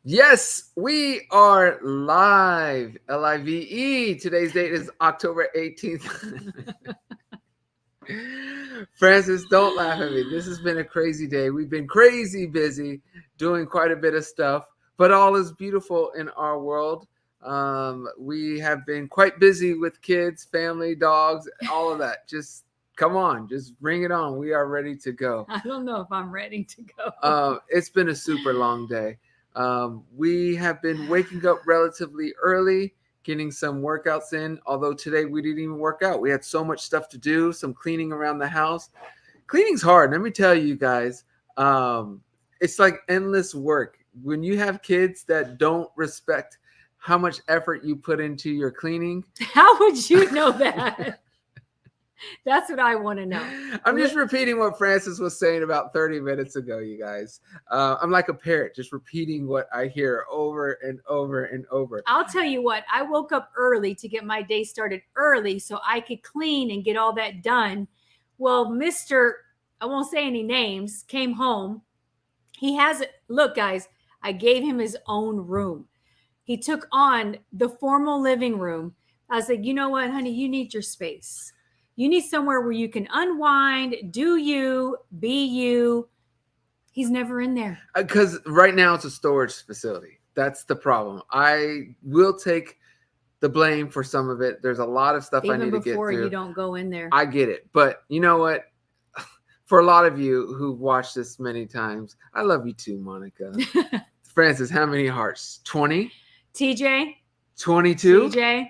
Yes, we are live. Live. Today's date is October 18th. Francis, don't laugh at me. This has been a crazy day. We've been crazy busy doing quite a bit of stuff, but all is beautiful in our world. We have been quite busy with kids, family, dogs, all of that. Just come on, just bring it on. We are ready to go. I don't know if I'm ready to go. It's been a super long day. We have been waking up relatively early, getting some workouts in. Although today we didn't even work out. We had so much stuff to do, some cleaning around the house. Cleaning's hard. Let me tell you guys, it's like endless work. When you have kids that don't respect how much effort you put into your cleaning. How would you know that? That's what I want to know. I'm just repeating what Francis was saying about 30 minutes ago, you guys. I'm like a parrot, just repeating what I hear over and over and over. I'll tell you what, I woke up early to get my day started early so I could clean and get all that done. Well, I won't say any names, came home. Look, guys, I gave him his own room. He took on the formal living room. I was like, you know what, honey, you need your space. You need somewhere where you can unwind, do you, be you. He's never in there. Because right now it's a storage facility. That's the problem. I will take the blame for some of it. There's a lot of stuff I need to get through. Even before you don't go in there. I get it. But you know what? For a lot of you who've watched this many times, I love you too, Monica. Francis, how many hearts? 20? TJ? 22? TJ?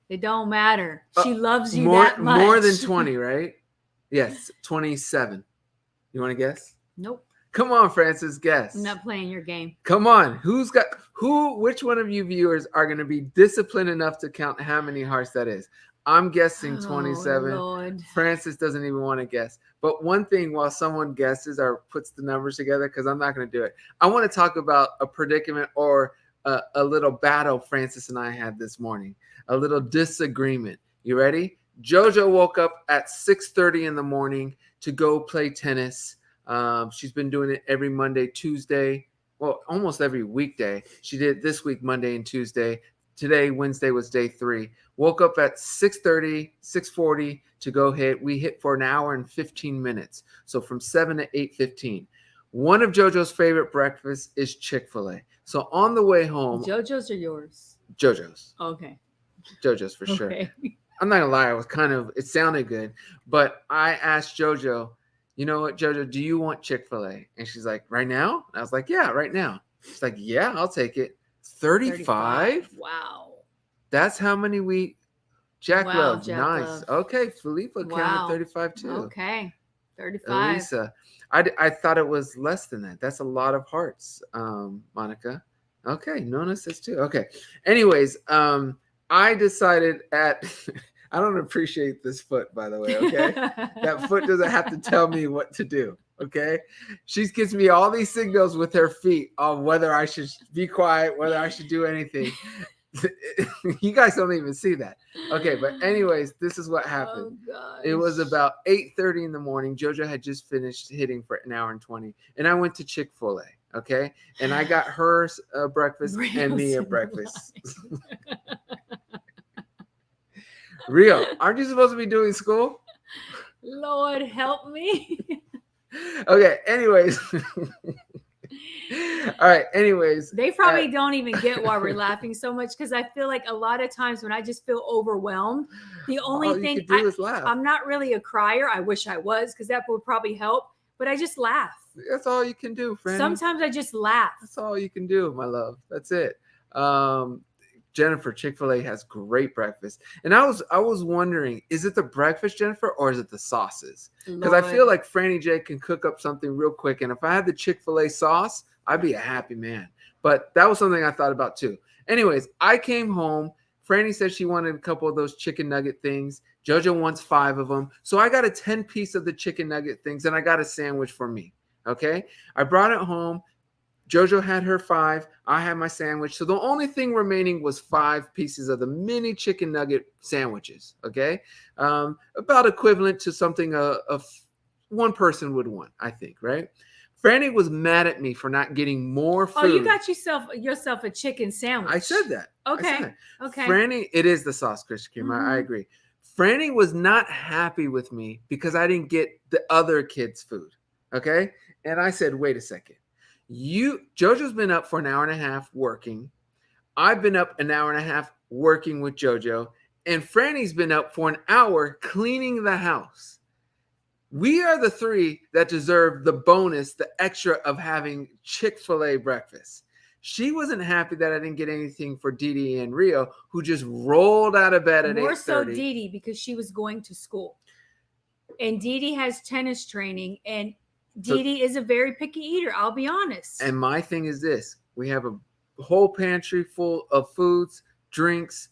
It don't matter. She loves you that much. More than 20, right? Yes, 27. You want to guess? Nope. Come on, Francis, guess. I'm not playing your game. Come on. Which one of you viewers are going to be disciplined enough to count how many hearts that is? I'm guessing 27. Lord. Francis doesn't even want to guess. But one thing, while someone guesses or puts the numbers together, because I'm not going to do it, I want to talk about a predicament or a little battle Francis and I had this morning. A little disagreement. You ready? Jojo woke up at 6:30 in the morning to go play tennis. She's been doing it every Monday, Tuesday, well, almost every weekday. She did it this week, Monday and Tuesday. Today, Wednesday, was day 3. Woke up at 6:30, 6:40 to go hit. We hit for an hour and 15 minutes. So from 7 to 8:15. One of Jojo's favorite breakfasts is Chick-fil-A. So on the way home. Jojo's or yours? Jojo's. Okay. Jojo's for sure. I'm not gonna lie, it sounded good, but I asked Jojo, you know what, Jojo, do you want Chick-fil-A? And she's like, right now? And I was like, yeah, right now. She's like, yeah, I'll take it. 35? Wow. That's how many we Jack Love. Jack Nice. Love. Okay, Felipa counted 35 too. Okay. 35. Elisa. I thought it was less than that. That's a lot of hearts, Monica. Okay, Nona says 2. Okay. Anyways, I decided I don't appreciate this foot, by the way, okay? That foot doesn't have to tell me what to do, okay? She gives me all these signals with her feet on whether I should be quiet, whether I should do anything. You guys don't even see that. Okay, but anyways, this is what happened. It was about 8:30 in the morning. Jojo had just finished hitting for an hour and 20, and I went to Chick-fil-A. Okay, and I got her breakfast and me a breakfast. Rio, aren't you supposed to be doing school? Lord help me. Okay, anyways. All right, anyways. They probably don't even get why we're laughing so much, because I feel like a lot of times when I just feel overwhelmed, the only thing you can do is laugh. I'm not really a crier. I wish I was, because that would probably help, but I just laugh. That's all you can do, friend. Sometimes I just laugh. That's all you can do, my love. That's it. Jennifer, Chick-fil-A has great breakfast. And I was wondering, is it the breakfast, Jennifer, or is it the sauces? Because I feel like Franny J can cook up something real quick. And if I had the Chick-fil-A sauce, I'd be a happy man. But that was something I thought about too. Anyways, I came home. Franny said she wanted a couple of those chicken nugget things. Jojo wants 5 of them. So I got a 10-piece of the chicken nugget things, and I got a sandwich for me. Okay? I brought it home. Jojo had her 5. I had my sandwich. So the only thing remaining was 5 pieces of the mini chicken nugget sandwiches. Okay. About equivalent to something one person would want, I think, right? Franny was mad at me for not getting more food. Oh, you got yourself a chicken sandwich. I said that. Okay. Franny, it is the sauce, Krispy Kreme. I agree. Franny was not happy with me because I didn't get the other kids' food. Okay. And I said, wait a second. JoJo's been up for an hour and a half working. I've been up an hour and a half working with JoJo. And Franny's been up for an hour cleaning the house. We are the three that deserve the bonus, the extra of having Chick-fil-A breakfast. She wasn't happy that I didn't get anything for Didi and Rio, who just rolled out of bed at 8:30. More so Didi, because she was going to school. And Didi has tennis training, and Didi is a very picky eater, I'll be honest. And my thing is this. We have a whole pantry full of foods, drinks.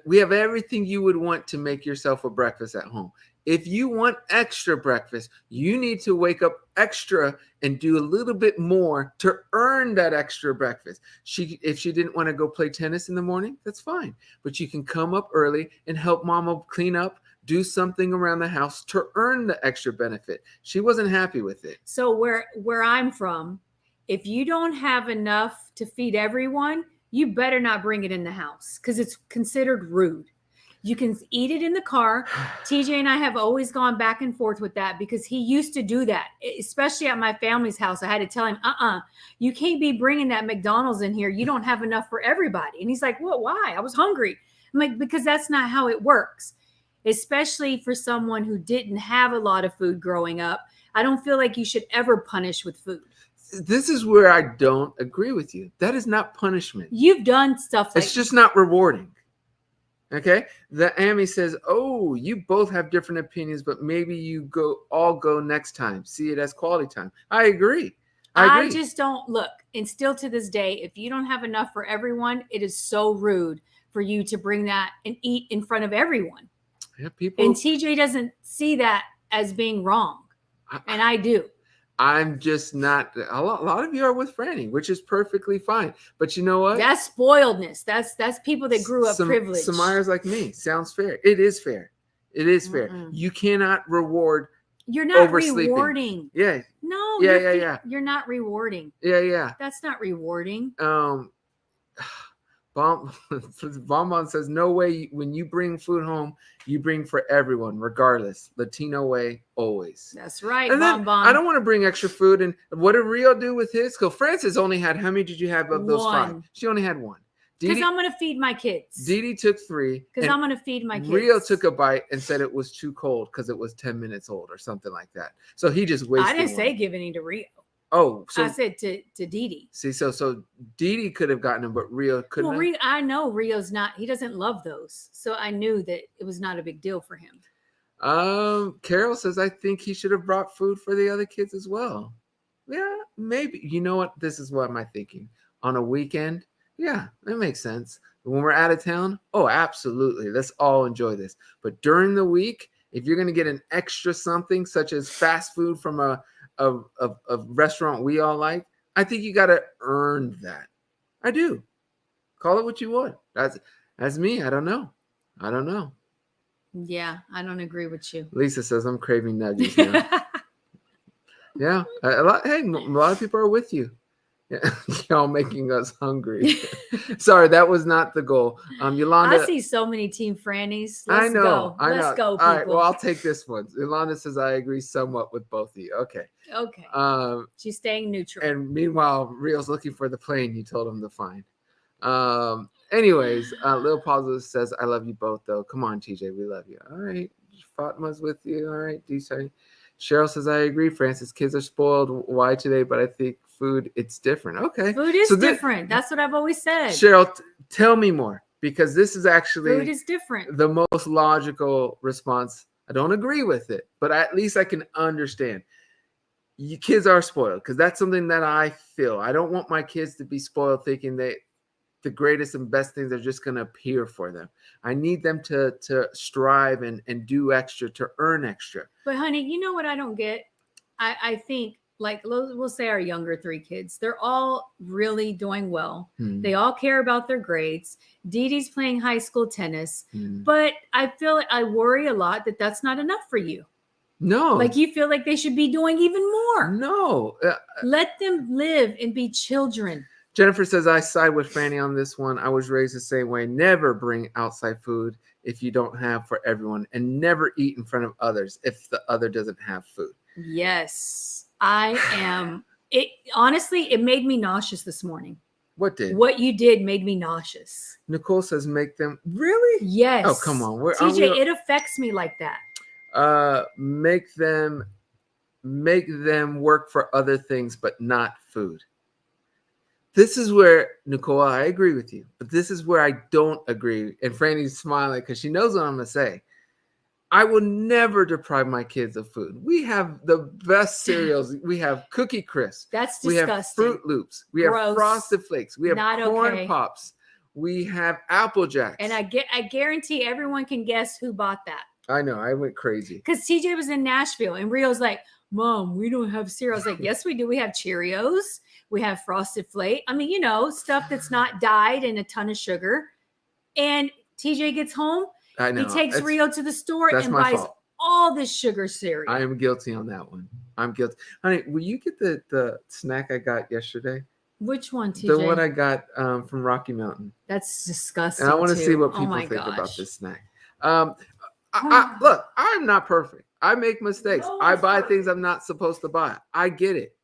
We have everything you would want to make yourself a breakfast at home. If you want extra breakfast, you need to wake up extra and do a little bit more to earn that extra breakfast. If she didn't want to go play tennis in the morning, that's fine. But you can come up early and help mama clean up, do something around the house to earn the extra benefit. She wasn't happy with it. So where I'm from, if you don't have enough to feed everyone, you better not bring it in the house because it's considered rude. You can eat it in the car. TJ and I have always gone back and forth with that because he used to do that, especially at my family's house. I had to tell him, you can't be bringing that McDonald's in here. You don't have enough for everybody. And he's like, what? Why? I was hungry. I'm like, because that's not how it works, especially for someone who didn't have a lot of food growing up. I don't feel like you should ever punish with food. This is where I don't agree with you. That is not punishment. You've done stuff like it's just not rewarding. Okay, the Amy says, "Oh, you both have different opinions, but maybe you all go next time. See it as quality time." I agree. I just don't look. And still to this day, if you don't have enough for everyone, it is so rude for you to bring that and eat in front of everyone. Yeah, people. And TJ doesn't see that as being wrong, and I do. I'm just not. A lot of you are with Franny, which is perfectly fine. But you know what? That's spoiledness. That's people that grew up privileged. Samira's like me. Sounds fair. It is fair. It is fair. You cannot reward. You're not rewarding. Yeah. No. Yeah. You're not rewarding. Yeah. That's not rewarding. Bonbon says, no way. When you bring food home, you bring for everyone, regardless. Latino way, always. That's right, and Bonbon. I don't want to bring extra food. And what did Rio do with his? Because Francis only had, how many did you have of those 5? She only had 1. Because I'm going to feed my kids. Didi took 3. Because I'm going to feed my kids. Rio took a bite and said it was too cold because it was 10 minutes old or something like that. So he just wasted. I didn't say give any to Rio. Oh, so I said to Didi. See, so Didi could have gotten them, but Rio couldn't. Well, I know Rio's not. He doesn't love those, so I knew that it was not a big deal for him. Carol says I think he should have brought food for the other kids as well. Yeah, maybe. You know what? This is what am I thinking? On a weekend, yeah, that makes sense. When we're out of town, oh, absolutely. Let's all enjoy this. But during the week, if you're going to get an extra something, such as fast food from a restaurant we all like, I think you got to earn that. I do. Call it what you want. That's me. I don't know. Yeah, I don't agree with you. Lisa says I'm craving nuggets now. Yeah, a lot of people are with you. Yeah, y'all making us hungry. Sorry, that was not the goal. Yolanda, I see so many Team Frannies. I know. Let's go, people. All right, well, I'll take this one. Yolanda says I agree somewhat with both of you. Okay. She's staying neutral. And meanwhile, Rio's looking for the plane you told him to find. Anyways, Lil Positive says I love you both though. Come on, TJ, we love you. All right, Fatma's with you. All right, DJ. Cheryl says I agree. Francis, kids are spoiled. Why today? But I think food, it's different. Okay. Food is different. That's what I've always said. Cheryl, tell me more, because this is actually food is different. The most logical response. I don't agree with it, but at least I can understand. You kids are spoiled, because that's something that I feel. I don't want my kids to be spoiled thinking that the greatest and best things are just going to appear for them. I need them to strive and do extra, to earn extra. But honey, you know what I don't get? I think, like, we'll say our younger 3 kids, they're all really doing well. They all care about their grades. Didi's playing high school tennis. But I feel like I worry a lot that that's not enough for you. No. Like you feel like they should be doing even more. No. Let them live and be children. Jennifer says, I side with Franny on this one. I was raised the same way. Never bring outside food if you don't have for everyone, and never eat in front of others if the other doesn't have food. Yes, I am. It honestly, it made me nauseous this morning. What did? What you did made me nauseous. Nicole says, make them. Really? Yes. Oh, come on. TJ, it affects me like that. Make them work for other things, but not food. This is where, Nicole, I agree with you, but this is where I don't agree. And Franny's smiling because she knows what I'm going to say. I will never deprive my kids of food. We have the best cereals. We have Cookie Crisp. That's disgusting. We have Fruit Loops. We have Frosted Flakes. We have Corn Pops. We have Apple Jacks. And I guarantee everyone can guess who bought that. I know. I went crazy. Because TJ was in Nashville and Rio's like, Mom, we don't have cereal. I was like, yes, we do. We have Cheerios. We have Frosted Flake. I mean, stuff that's not dyed and a ton of sugar. And TJ gets home. I know. He takes Rio to the store and buys all this sugar cereal. I am guilty on that one. I'm guilty. Honey, will you get the snack I got yesterday? Which one, TJ? The one I got from Rocky Mountain. That's disgusting. And I want to see what people think about this snack. Look, I'm not perfect. I make mistakes. I buy things I'm not supposed to buy. I get it.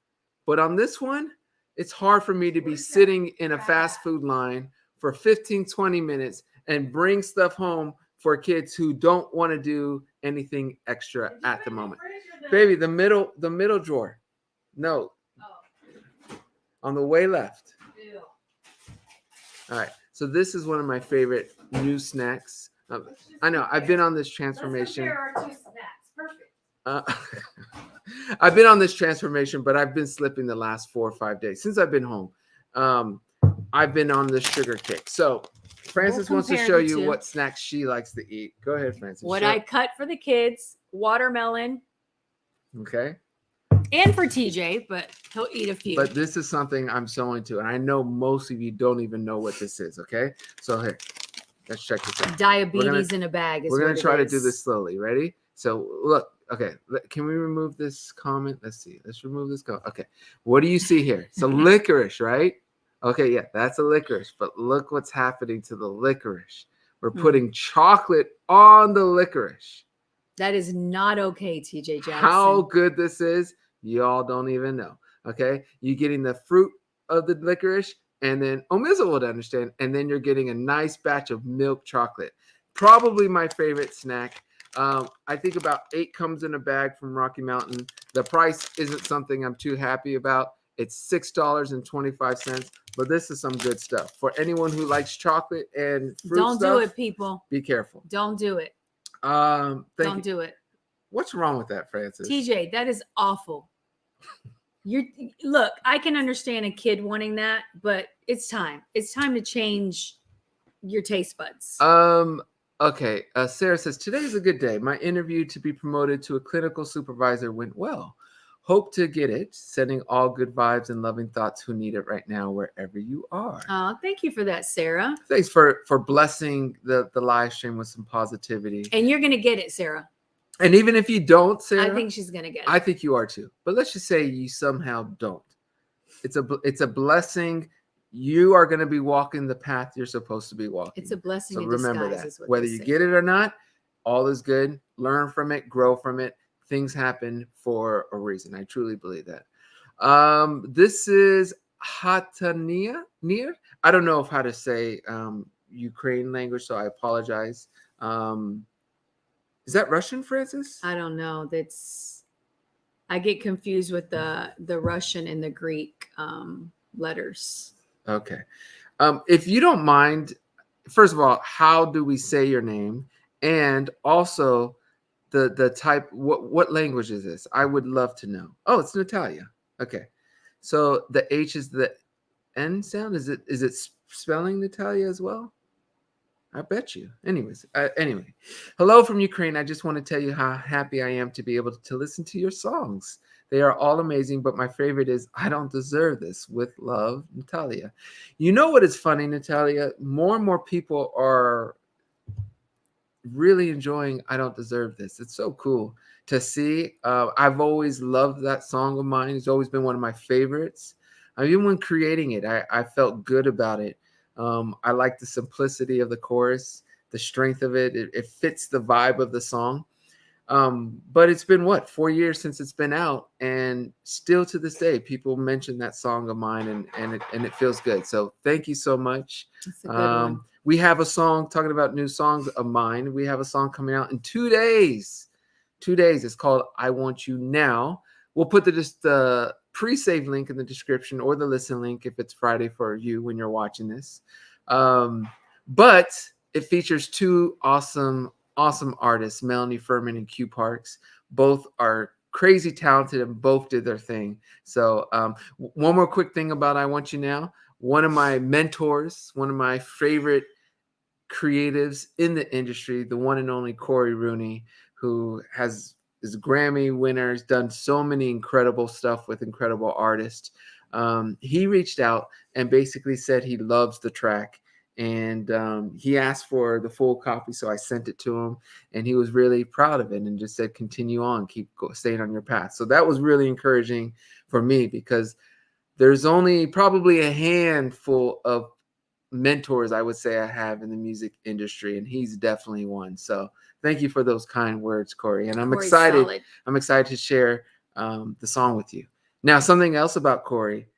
But on this one, it's hard for me to be sitting in a fast food line for 15, 20 minutes and bring stuff home for kids who don't want to do anything extra at the moment. Baby, the middle drawer. No. On the way left. All right. So this is one of my favorite new snacks. I know. I've been on this transformation. There are 2 snacks. Perfect. I've been on this transformation, but I've been slipping the last 4 or 5 days since I've been home. I've been on this sugar kick. So Frances wants to show you what snacks she likes to eat. Go ahead, Frances. What I cut for the kids: watermelon. Okay. And for TJ, but he'll eat a few. But this is something I'm so into, and I know most of you don't even know what this is. Okay. So here, let's check this out. Diabetes in a bag. We're gonna try to do this slowly. Ready? So look. Okay, can we remove this comment? Let's see. Let's remove this comment. Okay, what do you see here? So licorice, right? Okay, yeah, that's a licorice. But look what's happening to the licorice. We're putting chocolate on the licorice. That is not okay, TJ Jackson. How good this is, y'all don't even know. Okay, you're getting the fruit of the licorice, and then Omizza would understand, and then you're getting a nice batch of milk chocolate. Probably my favorite snack. I think about 8 comes in a bag from Rocky Mountain. The price isn't something I'm too happy about. It's $6.25, but this is some good stuff. For anyone who likes chocolate and fruit Don't do it, people. Be careful. Don't do it. Don't do it. What's wrong with that, Frances? TJ, that is awful. Look, I can understand a kid wanting that, but it's time. It's time to change your taste buds. Okay, Sarah says, today is a good day. My interview to be promoted to a clinical supervisor went well. Hope to get it. Sending all good vibes and loving thoughts who need it right now, wherever you are. Oh, thank you for that, Sarah. Thanks for blessing the live stream with some positivity. And you're going to get it, Sarah. And even if you don't, Sarah. I think she's going to get it. I think you are too. But let's just say you somehow don't. It's a blessing. You are going to be walking the path you're supposed to be walking. It's a blessing. So remember that. Whether you get it or not, all is good. Learn from it. Grow from it. Things happen for a reason. I truly believe that. This is Hatania. I don't know how to say Ukraine language, so I apologize. Is that Russian, Frances? I don't know. I get confused with the Russian and the Greek letters. Okay. If you don't mind, first of all, how do we say your name? And also the type, what language is this? I would love to know. Oh, it's Natalia. Okay. So the H is the N sound. Is it spelling Natalia as well? I bet you. Anyways, anyway, hello from Ukraine. I just want to tell you how happy I am to be able to listen to your songs. They are all amazing, but my favorite is I Don't Deserve This. With love, Natalia. You know what is funny, Natalia? More and more people are really enjoying I Don't Deserve This. It's so cool. to see. I've always loved that song of mine. It's always been one of my favorites. Even when creating it, I felt good about it. I like the simplicity of the chorus, the strength of it. It fits the vibe of the song. But it's been 4 years since it's been out, and still to this day, people mention that song of mine, and it feels good. So thank you so much. It's a good one. We have a song talking about new songs of mine. We have a song coming out in 2 days. 2 days. It's called "I Want You Now." We'll put the pre-save link in the description, or the listen link if it's Friday for you when you're watching this. But it features two awesome artists, Melanie Furman and Q Parks. Both are crazy talented and both did their thing. So one more quick thing about "I Want You Now." One of my mentors, one of my favorite creatives in the industry, the one and only Corey Rooney, who is a Grammy winner, has done so many incredible stuff with incredible artists. He reached out and basically said he loves the track. And he asked for the full copy, so I sent it to him, and he was really proud of it and just said, continue on, staying on your path. So that was really encouraging for me, because there's only probably a handful of mentors I would say I have in the music industry, and he's definitely one. So thank you for those kind words, Corey. And I'm excited. Solid. I'm excited to share the song with you. Now, something else about Corey.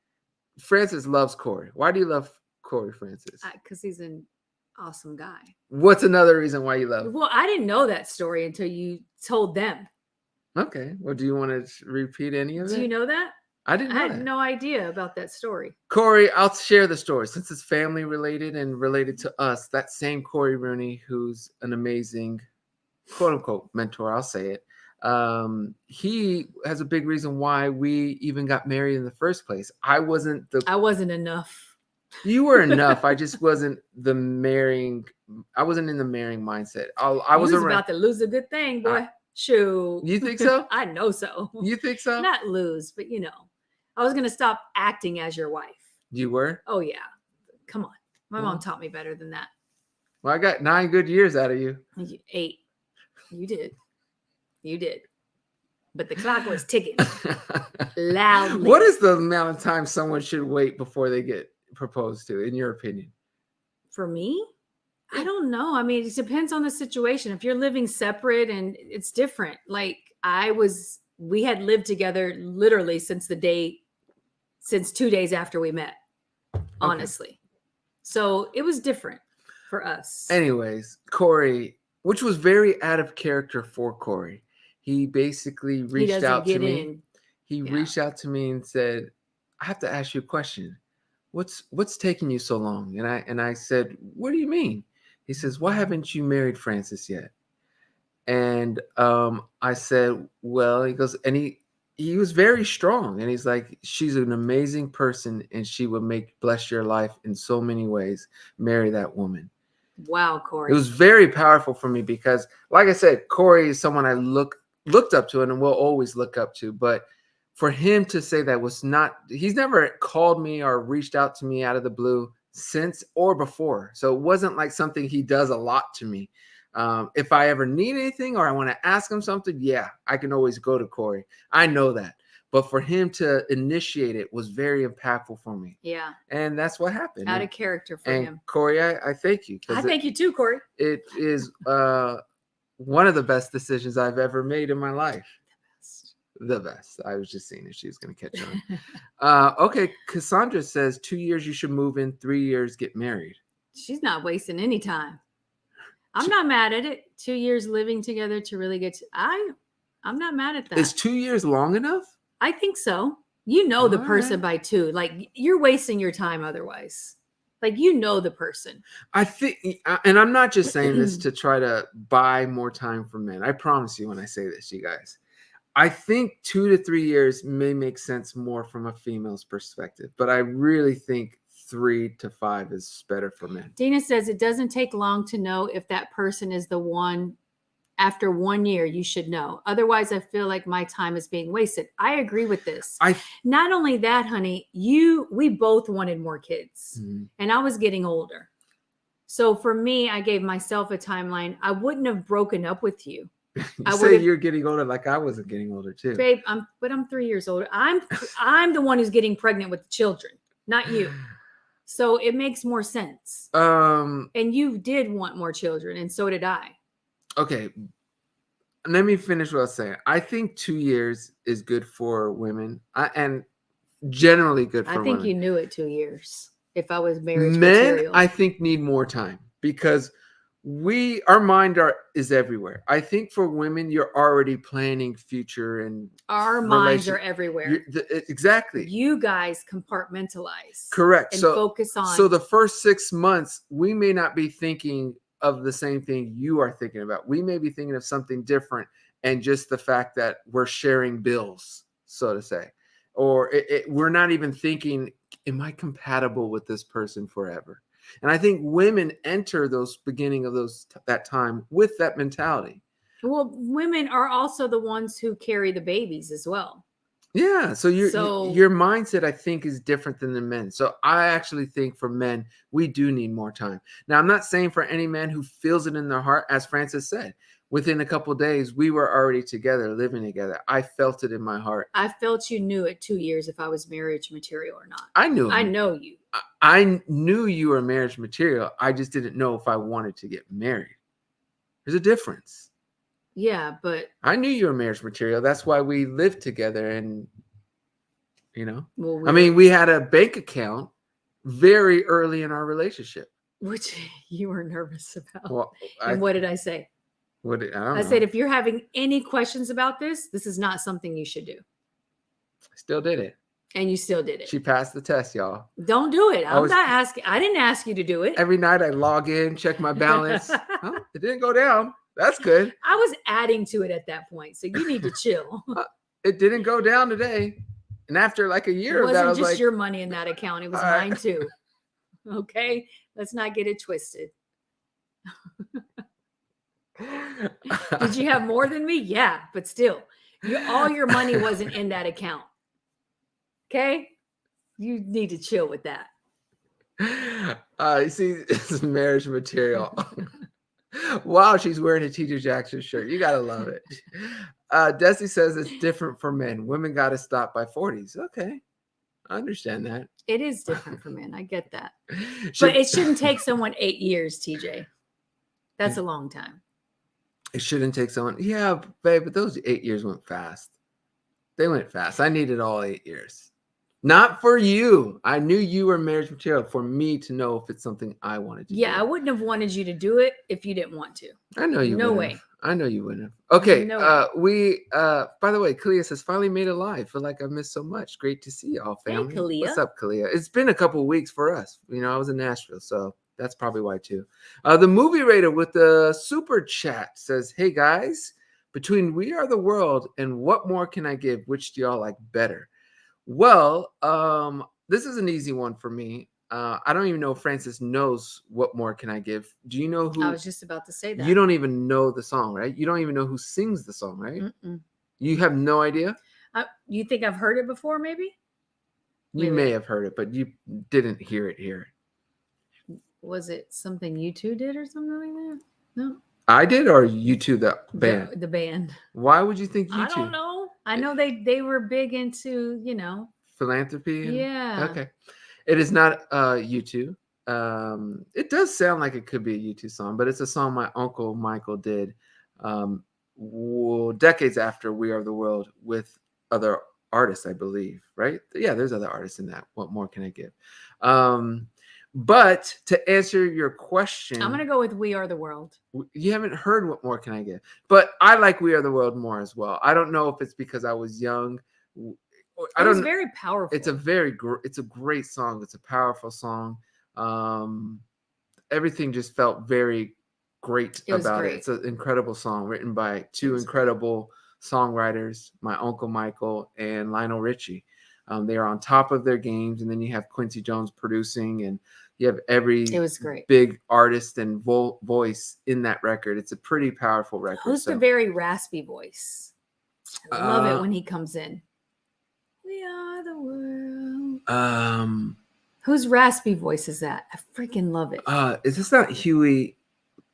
Francis loves Corey. Why do you love Corey, Francis? Because he's an awesome guy. What's another reason why you love him? Well, I didn't know that story until you told them. Okay. Well, do you want to repeat any of it? Do you know that? I didn't know I had that. no idea about that story. Corey, I'll share the story since it's family related and related to us. That same Corey Rooney, who's an amazing quote unquote mentor, I'll say it. He has a big reason why we even got married in the first place. I wasn't enough. You were enough. I just wasn't I wasn't in the marrying mindset. I was about to lose a good thing, boy. Shoot. You think so? I know so. You think so? Not lose, but I was going to stop acting as your wife. You were? Oh, yeah. Come on. My mom taught me better than that. Well, I got 9 good years out of you. 8. You did. But the clock was ticking loudly. What is the amount of time someone should wait before they get proposed to, in your opinion? For me? I don't know. I mean, it depends on the situation. If you're living separate, and it's different. Like we had lived together literally since 2 days after we met, honestly. Okay. So it was different for us. Anyways, Corey, which was very out of character for Corey. He basically reached out to me. He reached out to me and said, I have to ask you a question. What's taking you so long? And I said, what do you mean? He says, why haven't you married Francis yet? And I said, well, he goes, and he was very strong. And he's like, she's an amazing person, and she would bless your life in so many ways. Marry that woman. Wow, Corey. It was very powerful for me because, like I said, Corey is someone I looked up to and will always look up to. But for him to say that was not, he's never called me or reached out to me out of the blue since or before. So it wasn't like something he does a lot to me. If I ever need anything or I want to ask him something, yeah, I can always go to Corey. I know that. But for him to initiate it was very impactful for me. Yeah. And that's what happened. Out of character for him. Corey, I thank you. I thank you too, Corey. It is one of the best decisions I've ever made in my life. The best. I was just seeing if she was going to catch on. Okay. Cassandra says 2 years you should move in, 3 years get married. She's not wasting any time. I'm not mad at it. 2 years living together to really get to, I'm not mad at that. Is 2 years long enough? I think so. The person by 2. Like, you're wasting your time otherwise. Like, the person. I think, and I'm not just saying this to try to buy more time from men. I promise you when I say this, you guys. I think 2 to 3 years may make sense more from a female's perspective, but I really think 3 to 5 is better for men. Dina says it doesn't take long to know if that person is the one. After 1 year, you should know. Otherwise, I feel like my time is being wasted. I agree with this. Not only that, honey, we both wanted more kids, and I was getting older. So for me, I gave myself a timeline. I wouldn't have broken up with you You I say would've- you're getting older, like I wasn't getting older too. Babe, I'm 3 years older. I'm the one who's getting pregnant with the children, not you. So it makes more sense. Um. And you did want more children, and so did I. Okay. Let me finish what I was saying. I think 2 years is good for women, and generally good for I think women. you knew it 2 years. If I was marriage Men, material, I think, need more time because our mind is everywhere. I think for women, you're already planning future and our minds are relation- everywhere. exactly. You guys compartmentalize. Correct. And So focus on. So the first 6 months, we may not be thinking of the same thing you are thinking about. We may be thinking of something different, and just the fact that we're sharing bills, so to say, or we're not even thinking, am I compatible with this person forever? And I think women enter those beginning of that time with that mentality. Well, women are also the ones who carry the babies as well. Yeah, so your mindset, I think, is different than the men. So I actually think for men, we do need more time. Now, I'm not saying for any man who feels it in their heart, as Francis said, within a couple of days, we were already together, living together. I felt it in my heart. I felt you knew it 2 years if I was marriage material or not. I knew. I know you. I knew you were marriage material. I just didn't know if I wanted to get married. There's a difference. Yeah, but I knew you were marriage material. That's why we lived together. And, well, I mean, we had a bank account very early in our relationship. Which you were nervous about. Well, and what did I say? I said, if you're having any questions about this is not something you should do. I still did it. And you still did it. She passed the test, y'all. Don't do it. I'm not asking. I didn't ask you to do it. Every night I log in, check my balance. Huh? It didn't go down. That's good. I was adding to it at that point. So you need to chill. It didn't go down today. And after like a year of that, I was was just like, your money in that account. It was mine too. Okay. Let's not get it twisted. Did you have more than me? Yeah, but still, all your money wasn't in that account. Okay, you need to chill with that. You see, this is marriage material. Wow, she's wearing a T.J. Jackson shirt. You gotta love it. Desi says it's different for men. Women got to stop by 40s. Okay, I understand that. It is different for men. I get that, but it shouldn't take someone 8 years, TJ. That's a long time. It shouldn't take someone. Yeah, babe, but those 8 years went fast. They went fast. I needed all 8 years. Not for you. I knew you were marriage material for me to know if it's something I wanted to do. Yeah, I wouldn't have wanted you to do it if you didn't want to. I know you wouldn't. No way. I know you wouldn't have. Okay. No by the way, Kalia says, finally made it live. Feel like I missed so much. Great to see y'all, family. Hey, Kalia. What's up, Kalia? It's been a couple of weeks for us. I was in Nashville, so that's probably why too. The movie raider with the super chat says, hey guys, between We Are the World and What More Can I Give, which do y'all like better? Well, this is an easy one for me. I don't even know if Francis knows What More Can I Give. Do you know who? I was just about to say that. You don't even know the song, right? You don't even know who sings the song, right? Mm-mm. You have no idea? You think I've heard it before, maybe? You may have heard it, but you didn't hear it here. Was it something you two did or something like that? No. I did, or you two, the band? The band. Why would you think you two? I don't know. I know they were big into, philanthropy. Yeah. Okay. It is not U2. It does sound like it could be a U2 song, but it's a song my uncle Michael did decades after We Are the World with other artists, I believe, right? Yeah, there's other artists in that. What more can I give? But to answer your question, I'm going to go with We Are the World. You haven't heard What More Can I Give? But I like We Are the World more as well. I don't know if it's because I was young. It was very powerful. It's a great song. It's a powerful song. Everything just felt very great about it. It's an incredible song written by two incredible songwriters, my Uncle Michael and Lionel Richie. They are on top of their games, and then you have Quincy Jones producing, and you have every big artist and voice in that record. It's a pretty powerful record. Who's the very raspy voice? I love it when he comes in. We are the world. Whose raspy voice is that? I freaking love it. Is this not Huey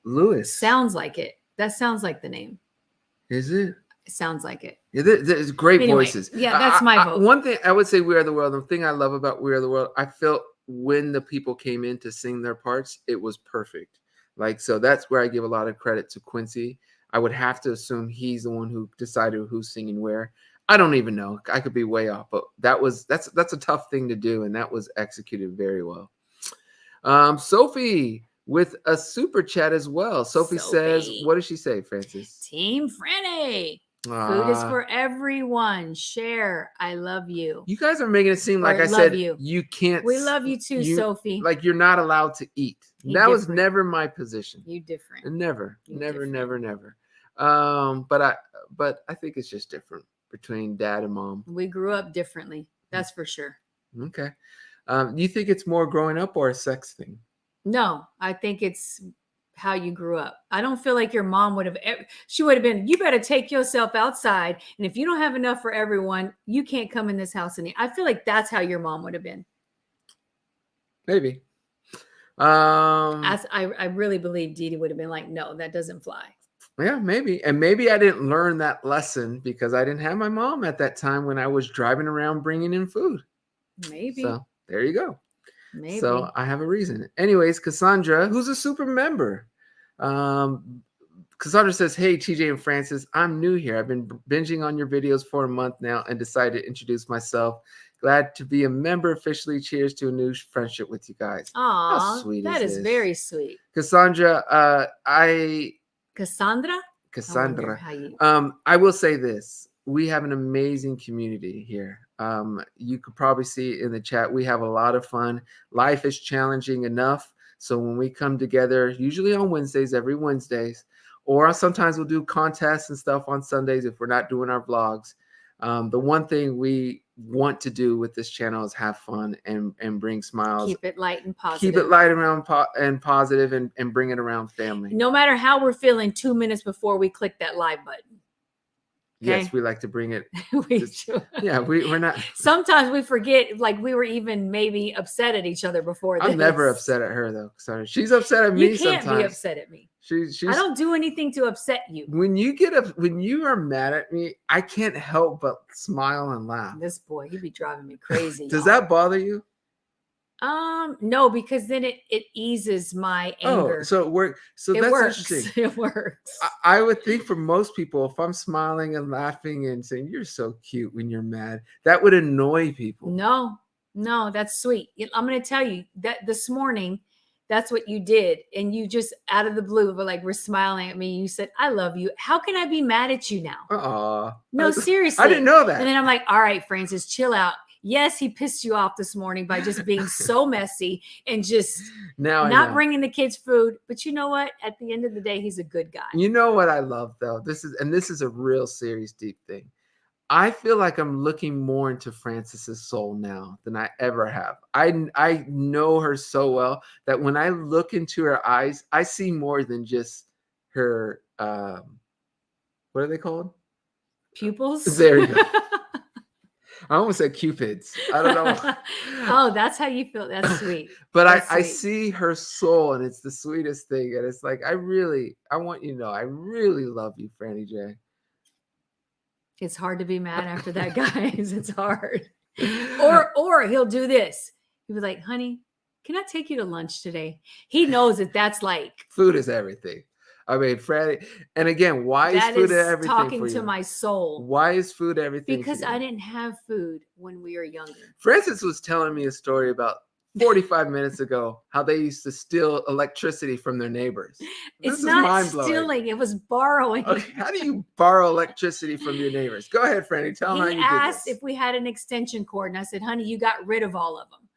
Lewis? Sounds like it. That sounds like the name. Is it? It sounds like it. Yeah, there's great Anyway, voices. yeah, that's my vote. One thing I would say, We Are the World. The thing I love about We Are the World, I felt when the people came in to sing their parts, it was perfect. Like, so that's where I give a lot of credit to Quincy. I would have to assume he's the one who decided who's singing where. I don't even know. I could be way off, but that's a tough thing to do, and that was executed very well. Sophie with a super chat as well. Sophie says, Sophie. what does she say, Francis? Team Franny. Food is for everyone. Share. I love you. You guys are making it seem like Or I love said you. you can't. We love you too, Sophie. Like you're not allowed to eat. You That was different. never my position. You different. Never. But I think it's just different between dad and mom. We grew up differently. That's for sure. Okay. You think it's more growing up or a sex thing? No, I think it's how you grew up. I don't feel like your mom would have, she would have been, you better take yourself outside. And if you don't have enough for everyone, you can't come in this house. And I feel like that's how your mom would have been. Maybe. I really believe Dee Dee would have been like, no, that doesn't fly. Yeah, maybe. And maybe I didn't learn that lesson because I didn't have my mom at that time when I was driving around bringing in food. Maybe. So there you go. Maybe. So I have a reason. Anyways, Cassandra, who's a super member. Cassandra says, hey, TJ and Francis, I'm new here. I've been binging on your videos for a month now and decided to introduce myself. Glad to be a member officially. Cheers to a new friendship with you guys. Aw, how sweet that is this? very sweet. Cassandra, Cassandra? I will say this. We have an amazing community here. You could probably see in the chat, we have a lot of fun. Life is challenging enough. So when we come together, usually on Wednesdays, every Wednesdays, or sometimes we'll do contests and stuff on Sundays if we're not doing our vlogs. The one thing we want to do with this channel is have fun and bring smiles. Keep it light and positive. Keep it light around and positive and bring it around family. No matter how we're feeling 2 minutes before we click that live button. Okay? Yes, we like to bring it. Yeah, we're not. Sometimes we forget, like we were even maybe upset at each other before this. I'm never upset at her though. Sorry, she's upset at me. You can't sometimes. be upset at me. She's. I don't do anything to upset you. When you are mad at me, I can't help but smile and laugh. This boy, he be driving me crazy. Does that bother you? No, because then it eases my anger. Oh, so it works. So it that's works. interesting. It works. I would think for most people, if I'm smiling and laughing and saying you're so cute when you're mad, that would annoy people. No, that's sweet. I'm going to tell you that this morning, that's what you did. And you just out of the blue, but like we're smiling at me. You said, I love you. How can I be mad at you now? No, seriously. I didn't know that. And then I'm like, all right, Francis, chill out. Yes, he pissed you off this morning by just being so messy and just not bringing the kids food. But you know what? At the end of the day, he's a good guy. You know what I love though? This is a real serious, deep thing. I feel like I'm looking more into Francis's soul now than I ever have. I know her so well that when I look into her eyes, I see more than just her. What are they called? Pupils. There you go. I almost said Cupids. I don't know. Oh, that's how you feel. That's sweet. But I see her soul, and it's the sweetest thing. And it's like I want you to know, I really love you, Franny J. It's hard to be mad after that, guys. It's hard. Or he'll do this. He'll be like, honey, can I take you to lunch today? He knows that that's like food is everything. I mean, Franny, and again, why is food everything talking for you? to my soul. Why is food everything? Because I didn't have food when we were younger. Francis was telling me a story about 45 minutes ago how they used to steal electricity from their neighbors. It's not stealing; it was borrowing. Okay, how do you borrow electricity from your neighbors? Go ahead, Franny. Tell them how you did this. He asked if we had an extension cord, and I said, "Honey, you got rid of all of them."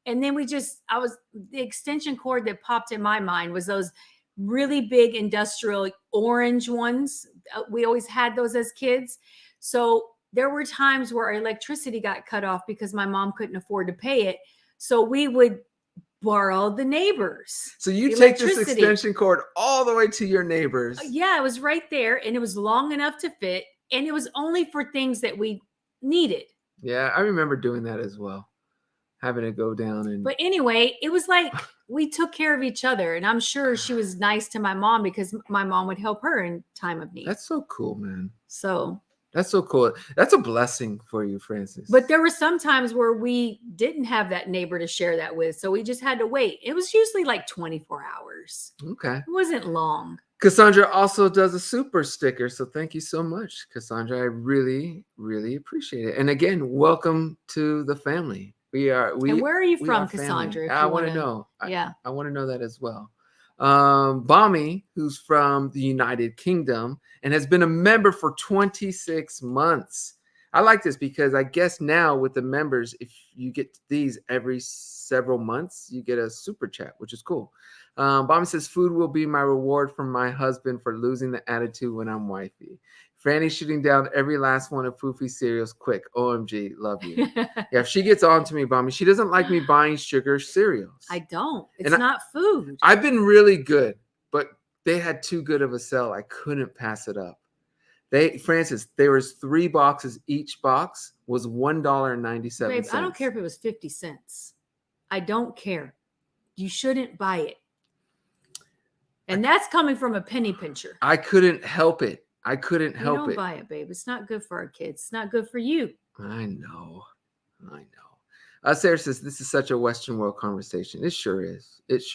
And then the extension cord that popped in my mind was those really big industrial orange ones. We always had those as kids. So there were times where our electricity got cut off because my mom couldn't afford to pay it. So we would borrow the neighbors. So you take this extension cord all the way to your neighbors. Yeah, it was right there and it was long enough to fit. And it was only for things that we needed. Yeah, I remember doing that as well. having to go down and. But anyway, it was like we took care of each other, and I'm sure she was nice to my mom because my mom would help her in time of need. That's so cool, man. So that's so cool. That's a blessing for you, Francis. But there were some times where we didn't have that neighbor to share that with, so we just had to wait. It was usually like 24 hours. Okay. It wasn't long. Cassandra also does a super sticker, so thank you so much, Cassandra. I really, really appreciate it. And again, welcome to the family. And where are you from, Cassandra? I want to know. Yeah. I want to know that as well. Bami, who's from the United Kingdom and has been a member for 26 months. I like this because I guess now with the members, if you get these every several months, you get a super chat, which is cool. Bami says, food will be my reward from my husband for losing the attitude when I'm wifey. Franny's shooting down every last one of Foofy cereals quick. OMG, love you. Yeah, if she gets on to me, Bami, she doesn't like me buying sugar cereals. I don't. It's not food. I've been really good, but they had too good of a sell. I couldn't pass it up. Francis, there was 3 boxes. Each box was $1.97. Babe, I don't care if it was 50 cents. I don't care. You shouldn't buy it. And that's coming from a penny pincher. I couldn't help it. I couldn't help it. Don't buy it, babe. It's not good for our kids. It's not good for you. I know. Sarah says, this is such a Western world conversation. It sure is. This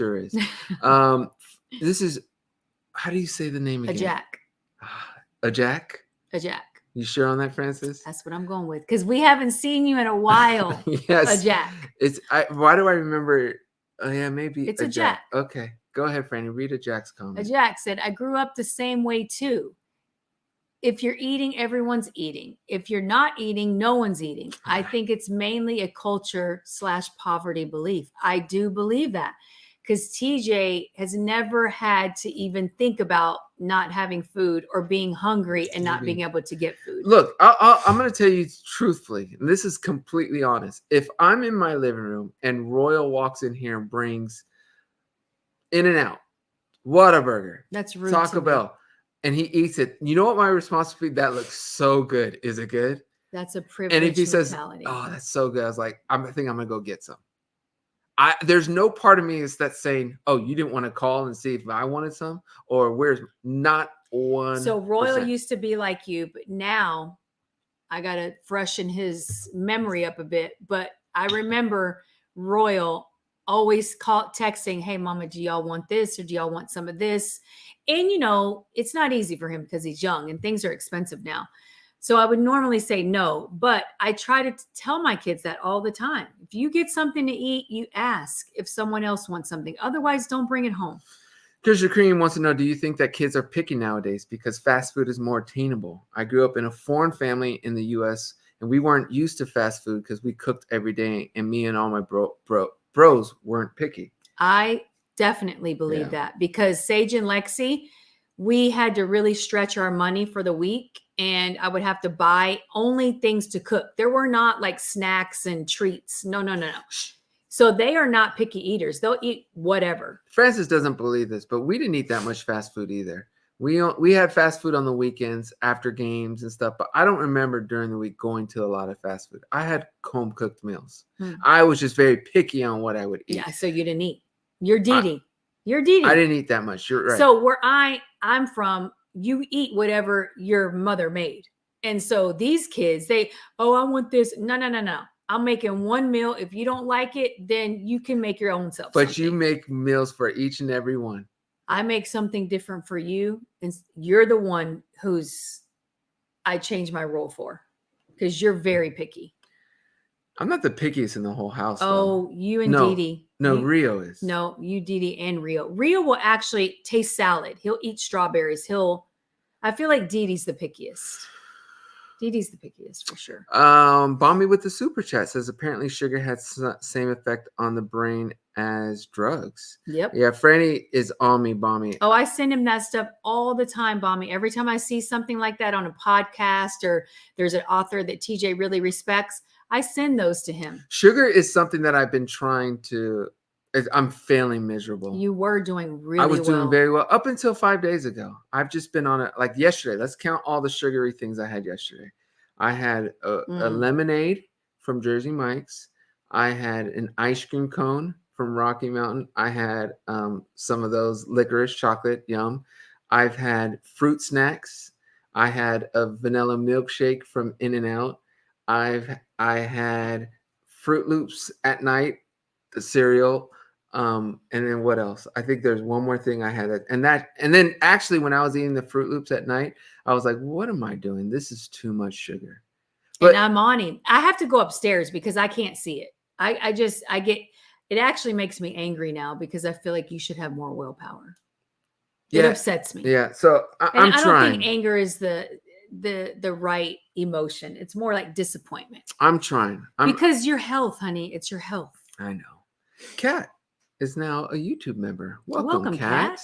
is, how do you say the name again? A Jack. A Jack? A Jack. You sure on that, Francis? That's what I'm going with. Because we haven't seen you in a while. Yes. A Jack. Why do I remember? Oh, yeah, maybe. It's a Jack. Okay. Go ahead, Franny. Read a Jack's comment. A Jack said, I grew up the same way too. If you're eating, everyone's eating. If you're not eating, no one's eating. I think it's mainly a culture/poverty belief. I do believe that because TJ has never had to even think about not having food or being hungry and not being able to get food. Look, I'm going to tell you truthfully, and this is completely honest. If I'm in my living room and Royal walks in here and brings In-N-Out, Whataburger, that's rude. Taco Bell, and he eats it, you know what my response would be? That looks so good. Is it good? That's a privilege. And if he says, "Oh, that's so good," I was like, I think I'm gonna go get some. There's no part of me that's saying, "Oh, you didn't want to call and see if I wanted some," or where's not one. So Royal used to be like you, but now I gotta freshen his memory up a bit. But I remember Royal always texting, hey, mama, do y'all want this? Or do y'all want some of this? And, it's not easy for him because he's young and things are expensive now. So I would normally say no, but I try to tell my kids that all the time. If you get something to eat, you ask if someone else wants something. Otherwise, don't bring it home. Krisha Cream wants to know, do you think that kids are picky nowadays because fast food is more attainable? I grew up in a foreign family in the U.S., and we weren't used to fast food because we cooked every day, and me and all my bros weren't picky. I definitely believe that because Sage and Lexi, we had to really stretch our money for the week, and I would have to buy only things to cook. There were not like snacks and treats. No. So they are not picky eaters. They'll eat whatever. Francis doesn't believe this, but we didn't eat that much fast food either. We had fast food on the weekends after games and stuff, but I don't remember during the week going to a lot of fast food. I had home cooked meals. I was just very picky on what I would eat. Yeah, so you didn't eat. You're Dee Dee. I didn't eat that much. You're right. So where I'm from, you eat whatever your mother made. And so these kids, I want this. No. I'm making one meal. If you don't like it, then you can make your own self. But you make meals for each and every one. I make something different for you. And you're the one I change my role for because you're very picky. I'm not the pickiest in the whole house. Oh, you and Dee Dee. No, Rio is. No, you, Dee Dee, and Rio. Rio will actually taste salad. He'll eat strawberries. I feel like Dee Dee's the pickiest. Dee Dee's the pickiest for sure. Bomby with the super chat says apparently sugar has same effect on the brain as drugs. Yep. Yeah, Franny is on me, Bomby. Oh, I send him that stuff all the time, Bomby. Every time I see something like that on a podcast or there's an author that TJ really respects, I send those to him. Sugar is something that I've been trying to. I'm failing miserable. You were doing really well. I was doing very well up until 5 days ago. I've just been on it like yesterday. Let's count all the sugary things I had yesterday. I had a lemonade from Jersey Mike's. I had an ice cream cone from Rocky Mountain. I had some of those licorice chocolate, yum. I've had fruit snacks. I had a vanilla milkshake from In and Out. I had Fruit Loops at night, the cereal. And then what else? I think there's one more thing I had, and then actually when I was eating the Fruit Loops at night, I was like, what am I doing? This is too much sugar. And I'm on him. I have to go upstairs because I can't see it. I get, it actually makes me angry now because I feel like you should have more willpower. It upsets me. Yeah. So I'm I don't trying. think anger is the right emotion. It's more like disappointment. I'm trying. Because your health, honey, it's your health. I know. Kat is now a YouTube member. Welcome, Kat.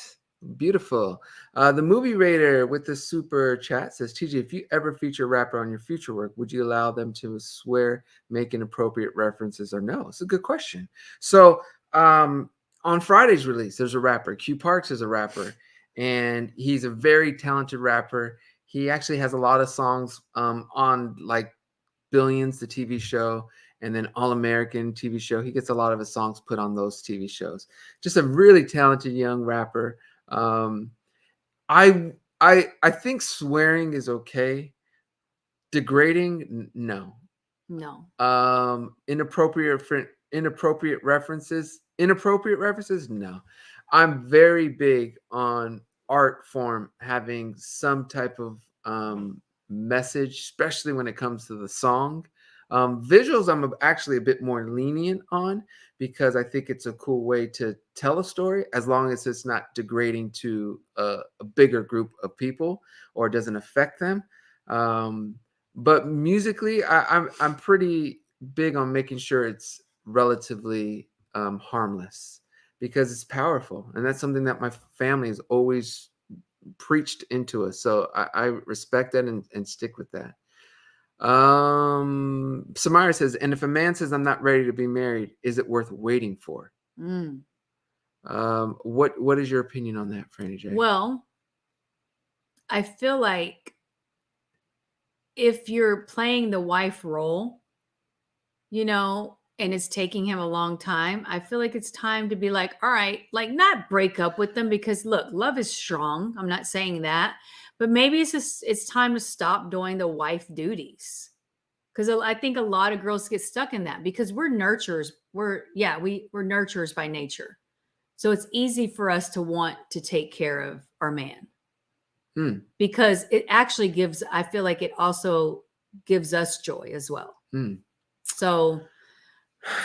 Beautiful. The movie raider with the super chat says, TJ, if you ever feature a rapper on your future work, would you allow them to swear, make inappropriate references, or no? It's a good question. So on Friday's release, there's a rapper. Q Parks is a rapper, and he's a very talented rapper. He actually has a lot of songs on like Billions, the TV show, and then All American TV show. He gets a lot of his songs put on those TV shows. Just a really talented young rapper. I think swearing is okay. Degrading, no. Inappropriate references, no. I'm very big on art form having some type of message, especially when it comes to the song. Visuals, I'm actually a bit more lenient on because I think it's a cool way to tell a story as long as it's not degrading to a bigger group of people or doesn't affect them. But musically, I'm pretty big on making sure it's relatively harmless because it's powerful, and that's something that my family has always preached into us. So I respect that and stick with that. Samara says, and if a man says I'm not ready to be married, is it worth waiting for? What is your opinion on that, Franny J? Well, I feel like if you're playing the wife role, and it's taking him a long time, I feel like it's time to be like, all right, like not break up with them because look, love is strong. I'm not saying that, but maybe it's time to stop doing the wife duties. Because I think a lot of girls get stuck in that because we're nurturers. We're nurturers by nature. So it's easy for us to want to take care of our man. Because it actually I feel like it also gives us joy as well. So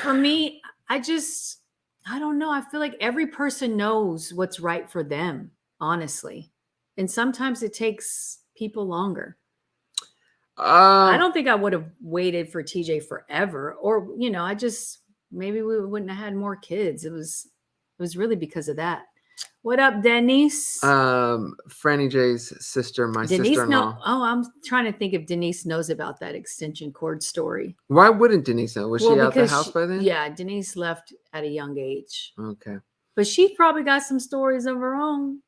for me, I don't know. I feel like every person knows what's right for them, honestly. And sometimes it takes people longer. I don't think I would have waited for TJ forever, or maybe we wouldn't have had more kids. It was really because of that. What up, Denise? Franny J's sister, my sister-in-law. I'm trying to think if Denise knows about that extension cord story. Why wouldn't Denise know? Was she out the house by then? Yeah, Denise left at a young age. Okay. But she's probably got some stories of her own.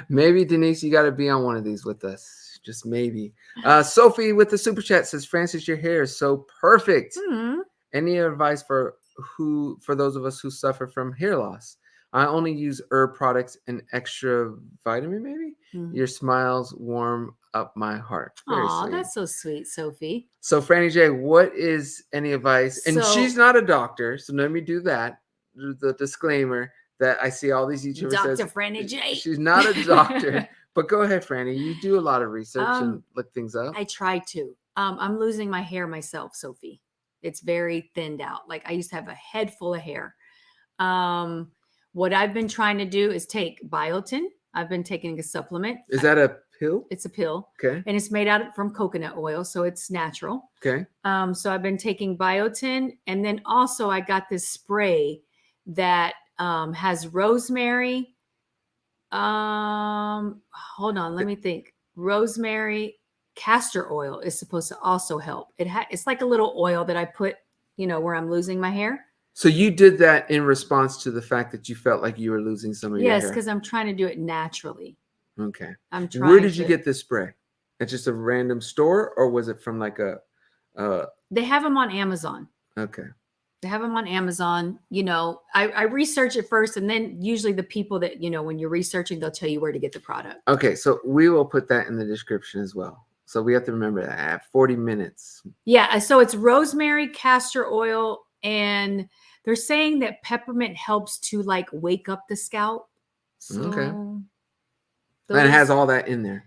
Maybe, Denise, you got to be on one of these with us. Just maybe. Sophie with the super chat says, Francis, your hair is so perfect. Any advice for those of us who suffer from hair loss? I only use herb products and extra vitamin, maybe? Your smiles warm up my heart. Oh, that's so sweet, Sophie. So, Franny J, what is any advice? And she's not a doctor, so let me do that. The disclaimer that I see all these YouTubers Dr. Franny J. She's not a doctor. But go ahead, Franny. You do a lot of research and look things up. I try to. I'm losing my hair myself, Sophie. It's very thinned out. Like I used to have a head full of hair. What I've been trying to do is take biotin. I've been taking a supplement. Is that a pill? It's a pill. Okay. And it's made out from coconut oil, so it's natural. Okay. So I've been taking biotin, and then also I got this spray that has rosemary. Hold on, let me think. Rosemary, castor oil is supposed to also help. It's like a little oil that I put, where I'm losing my hair. So you did that in response to the fact that you felt like you were losing some of your hair? Yes, because I'm trying to do it naturally. Okay. I'm trying. Where did you get this spray? At just a random store, or was it from like a? They have them on Amazon. Okay. They have them on Amazon. I research it first, and then usually the people that, when you're researching, they'll tell you where to get the product. Okay, so we will put that in the description as well. So we have to remember that at 40 minutes. Yeah, so it's rosemary, castor oil, and they're saying that peppermint helps to like wake up the scalp. So Okay. And it has all that in there.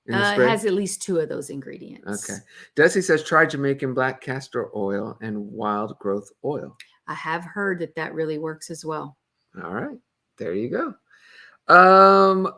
It has at least 2 of those ingredients. Okay. Desi says try Jamaican black castor oil and wild growth oil. I have heard that really works as well. All right. There you go.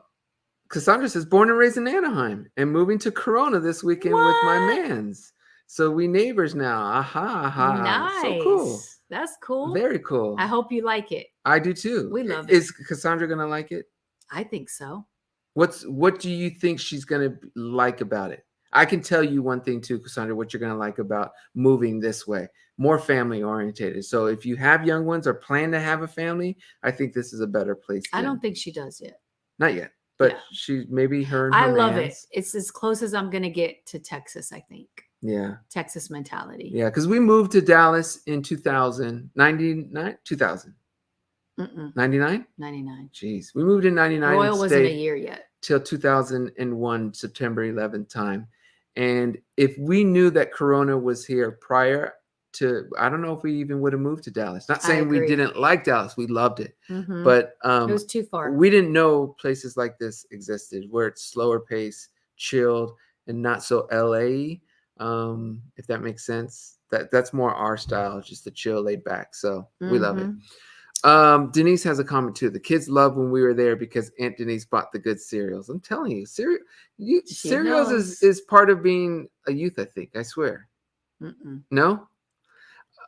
Cassandra says born and raised in Anaheim and moving to Corona this weekend with my mans. So we neighbors now. Aha. Nice. So cool. That's cool. Very cool. I hope you like it. I do too. We love it. Is Cassandra going to like it? I think so. What do you think she's going to like about it? I can tell you one thing too, Cassandra, what you're going to like about moving this way. More family orientated. So if you have young ones or plan to have a family, I think this is a better place. I don't think she does yet. Not yet. But she maybe her and her I love it. It's as close as I'm going to get to Texas, I think. Yeah. Texas mentality. Yeah, because we moved to Dallas in 2000. 99? 2000. 99? 99. Jeez. We moved in 99. Royal wasn't a year yet. Till 2001, September 11th time. And if we knew that Corona was here prior to, I don't know if we even would have moved to Dallas. Not saying we didn't like Dallas. We loved it. But it was too far. We didn't know places like this existed where it's slower pace, chilled, and not so LA. If that makes sense. That's more our style, just the chill, laid back. So we love it. Denise has a comment too. The kids loved when we were there because Aunt Denise bought the good cereals. I'm telling you, cereals is part of being a youth, I think. I swear. No?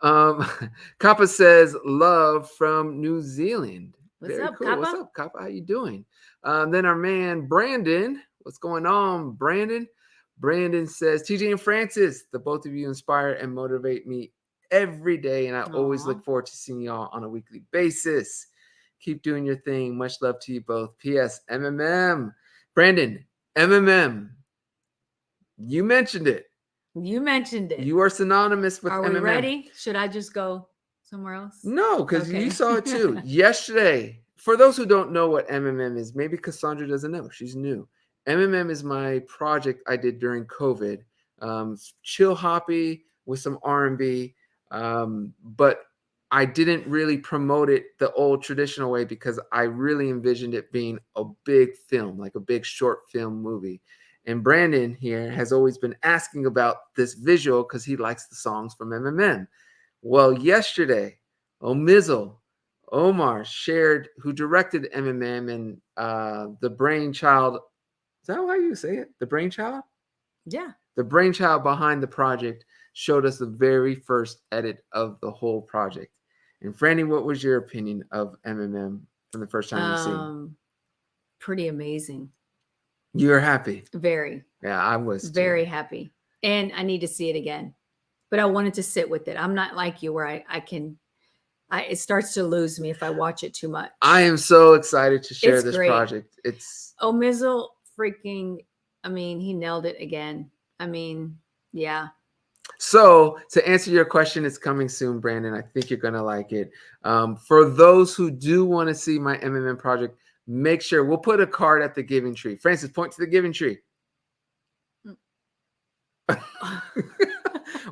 Kappa says love from New Zealand. What's up, Kappa? What's up, Kappa? How you doing? Then our man Brandon. What's going on, Brandon? Brandon says, TJ and Francis, the both of you inspire and motivate me every day, and I always look forward to seeing y'all on a weekly basis. Keep doing your thing. Much love to you both. P.S. MMM. Brandon, MMM. You mentioned it. You are synonymous with MMM. Are we ready? Should I just go somewhere else? No, because you saw it too. Yesterday, for those who don't know what MMM is, maybe Cassandra doesn't know. She's new. MMM is my project I did during COVID. Chill hoppy with some R&B. But I didn't really promote it the old traditional way because I really envisioned it being a big film, like a big short film movie. And Brandon here has always been asking about this visual because he likes the songs from MMM. Well, yesterday, Omar shared, who directed MMM and the brainchild. Is that how you say it? The brainchild? Yeah. The brainchild behind the project showed us the very first edit of the whole project. And Franny, what was your opinion of MMM from the first time you seen? Pretty amazing. You were happy? Very. Yeah, I was very happy. And I need to see it again. But I wanted to sit with it. I'm not like you where it starts to lose me if I watch it too much. I am so excited to share this project. It's Omizel freaking, he nailed it again. Yeah. So to answer your question, it's coming soon, Brandon. I think you're going to like it. For those who do want to see my MMM project, make sure we'll put a card at the Giving Tree. Francis, point to the Giving Tree.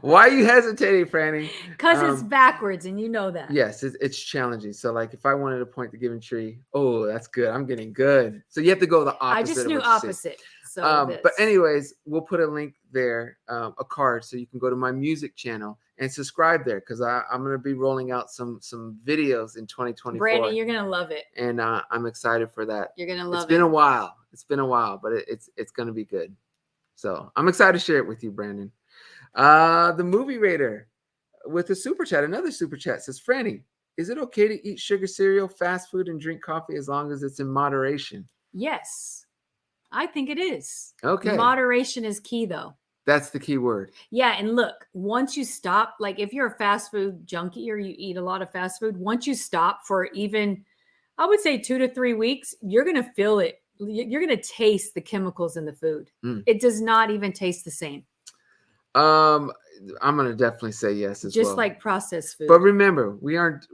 Why are you hesitating, Franny? Because it's backwards, and you know that. Yes, it's challenging. So, like, if I wanted to point the Giving Tree, oh, that's good. I'm getting good. So you have to go the opposite. I just knew opposite. So but anyways, we'll put a link there, a card, so you can go to my music channel and subscribe there because I'm going to be rolling out some videos in 2024. Brandon, you're going to love it. And I'm excited for that. You're going to love it. It's been a while. But it's going to be good. So I'm excited to share it with you, Brandon. The Movie Raider with a super chat, another super chat says, Franny, is it okay to eat sugar cereal, fast food, and drink coffee as long as it's in moderation? Yes. I think it is. Okay. Moderation is key, though. That's the key word. Yeah. And look, once you stop, like if you're a fast food junkie or you eat a lot of fast food, once you stop for even, I would say 2 to 3 weeks, you're going to feel it. You're going to taste the chemicals in the food. It does not even taste the same. I'm gonna definitely say yes as Just well. like processed food. But remember, we aren't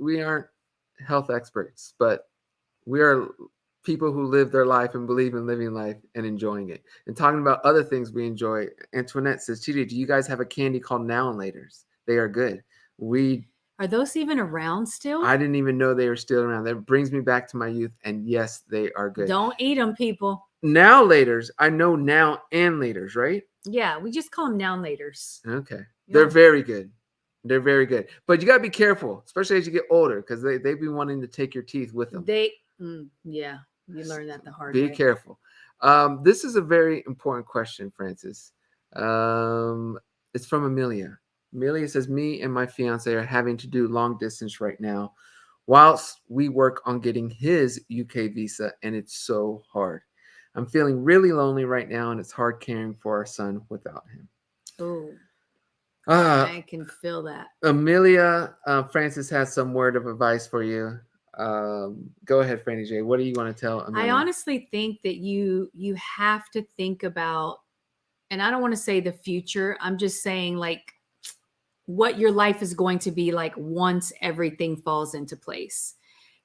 health experts, but we are people who live their life and believe in living life and enjoying it. And talking about other things we enjoy. Antoinette says, TJ, do you guys have a candy called Now and Laters? They are good. Are those even around still? I didn't even know they were still around. That brings me back to my youth. And yes, they are good. Don't eat them, people. Now Laters, I know Now and Laters, right? Yeah, we just call them now and laters. Okay. Yeah. They're very good. They're very good. But you got to be careful, especially as you get older, because they be wanting to take your teeth with them. Yeah, you learn that the hard Be way. careful. This is a very important question, Francis. It's from Amelia. Amelia says, me and my fiance are having to do long distance right now whilst we work on getting his UK visa, and it's so hard. I'm feeling really lonely right now, and it's hard caring for our son without him. Oh, Uh, I can feel that. Amelia, Francis has some word of advice for you. Go ahead, Franny J. What do you want to tell Amelia? I honestly think that you have to think about, and I don't want to say the future. I'm just saying like what your life is going to be like once everything falls into place.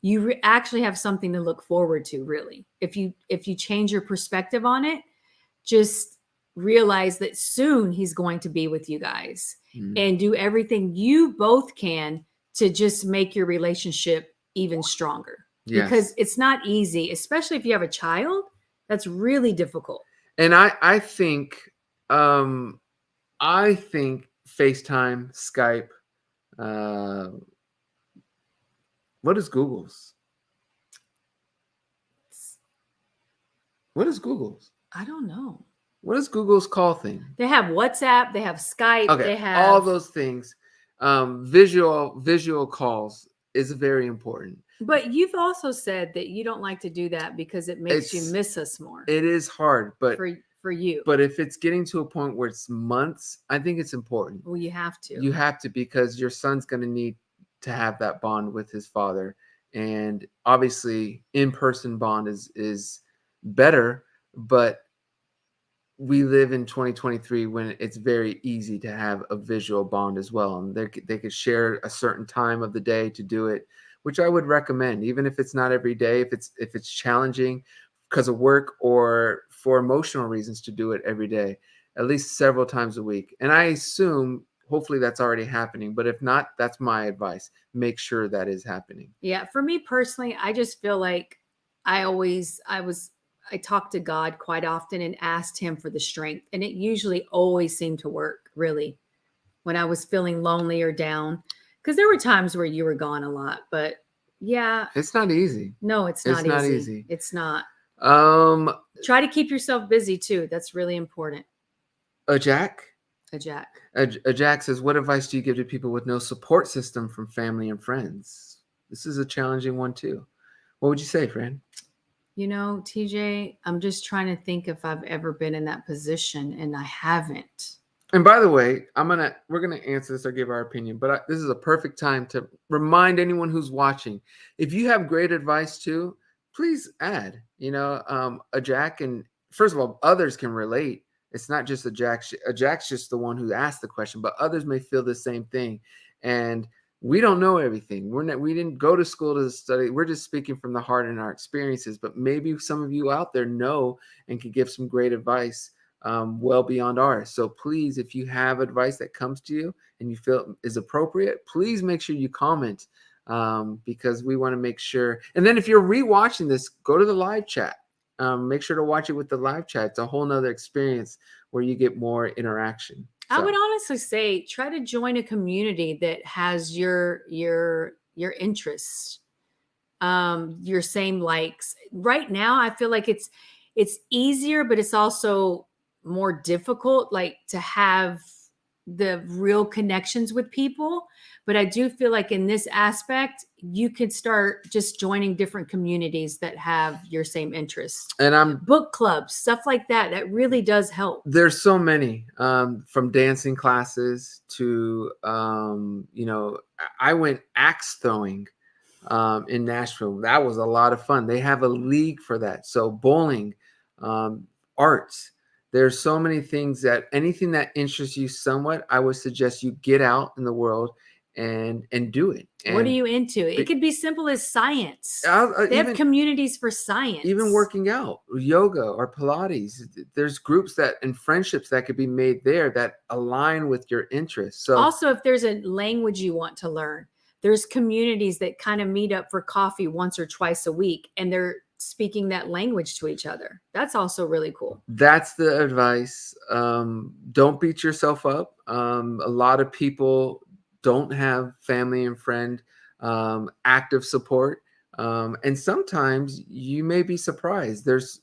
You actually have something to look forward to, really. If you change your perspective on it, just realize that soon he's going to be with you guys and do everything you both can to just make your relationship even stronger. Yes. Because it's not easy, especially if you have a child. That's really difficult. And I think FaceTime, Skype, what is Google's? What is Google's? I don't know. What is Google's call thing? They have WhatsApp, they have Skype, Okay, they have all those things. Visual calls is very important. But you've also said that you don't like to do that because it makes you miss us more. It is hard, but for you. But if it's getting to a point where it's months, I think it's important. Well, you have to. You have to, because your son's going to need to have that bond with his father, and obviously, in-person bond is better. But we live in 2023 when it's very easy to have a visual bond as well, and they could share a certain time of the day to do it, which I would recommend, even if it's not every day, if it's challenging because of work or for emotional reasons, to do it every day, at least several times a week. And I assume hopefully that's already happening, but if not, that's my advice. Make sure that is happening. Yeah, for me personally, I just feel like I talked to God quite often and asked him for the strength, and it usually always seemed to work, really, when I was feeling lonely or down, because there were times where you were gone a lot. But yeah, it's not easy. No, it's not easy. It's not. Try to keep yourself busy too. That's really important. A Jack says, what advice do you give to people with no support system from family and friends? This is a challenging one too. What would you say, Fran? You know, TJ, I'm just trying to think if I've ever been in that position, and I haven't. And by the way, we're gonna answer this or give our opinion, but this is a perfect time to remind anyone who's watching, if you have great advice too, please add. A Jack, and first of all, others can relate. It's not just a Jack. A Jack's just the one who asked the question, but others may feel the same thing. And we don't know everything. We didn't go to school to study. We're just speaking from the heart and our experiences. But maybe some of you out there know and can give some great advice well beyond ours. So please, if you have advice that comes to you and you feel is appropriate, please make sure you comment, because we want to make sure. And then if you're rewatching this, go to the live chat. Make sure to watch it with the live chat. It's a whole nother experience where you get more interaction. I would honestly say try to join a community that has your interests, your same likes. Right now, I feel like it's easier, but it's also more difficult, like to have the real connections with people. But I do feel like in this aspect, you could start just joining different communities that have your same interests. And book clubs, stuff like that. That really does help. There's so many, from dancing classes to, I went axe throwing in Nashville. That was a lot of fun. They have a league for that. So bowling, arts. There's so many things that anything that interests you somewhat, I would suggest you get out in the world and do it. What are And you into? It could be simple as science. They have even communities for science. even working out, yoga or Pilates. There's groups that and friendships that could be made there that align with your interests. So also, if there's a language you want to learn, there's communities that kind of meet up for coffee once or twice a week, and they're speaking that language to each other. That's also really cool. that's the advice. Don't beat yourself up. A lot of people don't have family and friend active support. And sometimes you may be surprised. There's